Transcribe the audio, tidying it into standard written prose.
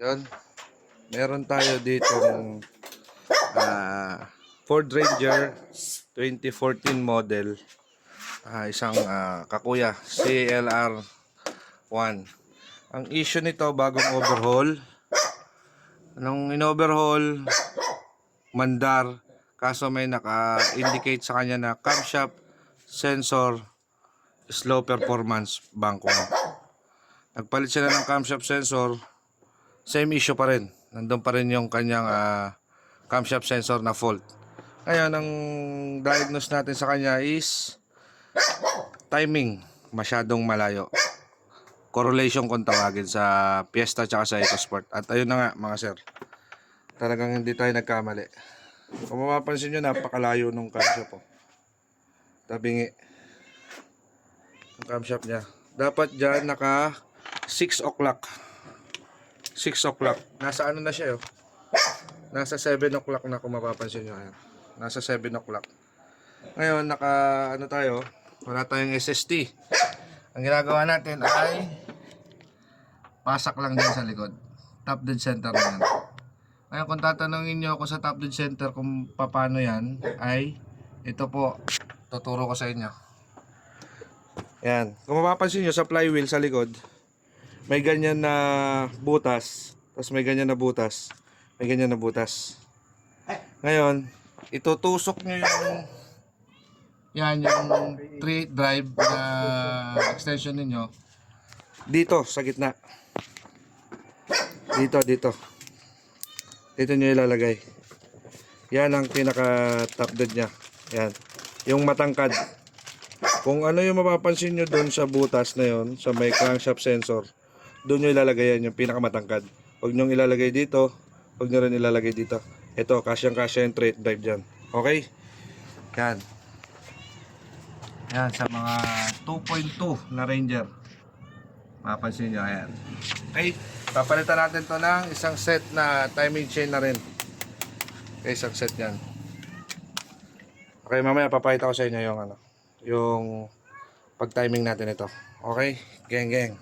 Yun. Meron tayo ditong Ford Ranger 2014 model. Isang kakuya CLR 1. Ang issue nito, bagong overhaul. Nung in-overhaul, mandar, kaso may naka-indicate sa kanya na camshaft sensor slow performance bangko. Nagpalit sila ng camshaft sensor, same issue pa rin. Nandun pa rin yung kanyang camshaft sensor na fault. Ngayon, ang diagnose natin sa kanya is timing, masyadong malayo. Correlation kung tawagin sa Fiesta tsaka sa EcoSport. At ayun na nga mga sir, talagang hindi tayo nagkamali. Kung mapapansin nyo, napakalayo nung camshaft po. Tabingi ang camshaft nya. Dapat dyan naka 6 o'clock. 6 o'clock. Nasa ano na siya, nasa 7 o'clock na, kung mapapansin nyo. Ayan. Nasa 7 o'clock. Ngayon, ano tayo, wala tayong SST. Ang ginagawa natin ay pasak lang din sa likod. Top dead center na yan. Ngayon, kung tatanungin nyo ako sa top dead center kung paano yan, ay ito po, tuturo ko sa inyo. Yan. Kung mapapansin nyo sa flywheel sa likod, may ganyan na butas. Tapos may ganyan na butas. May ganyan na butas. Ngayon, itutusok nyo yung 3 drive na extension ninyo dito sa gitna. Dito nyo ilalagay. Yan ang pinaka top dead nya. Yan. Yung matangkad. Kung ano yung mapapansin nyo doon sa butas na yon, sa may crankshaft sensor, doon nyo ilalagay yan, yung pinaka matangkad. Huwag nyo ilalagay dito. Huwag nyo rin ilalagay dito. Ito, kasyang-kasya yung straight drive dyan. Okay? Yan. Yan, sa mga 2.2 na Ranger. Mapansin nyo, ayan. Okay, papalitan natin to ng isang set na timing chain na rin. Okay, isang set yan. Okay, mamaya papakita ko sa inyo yung yung pag timing natin ito. Okay, geng.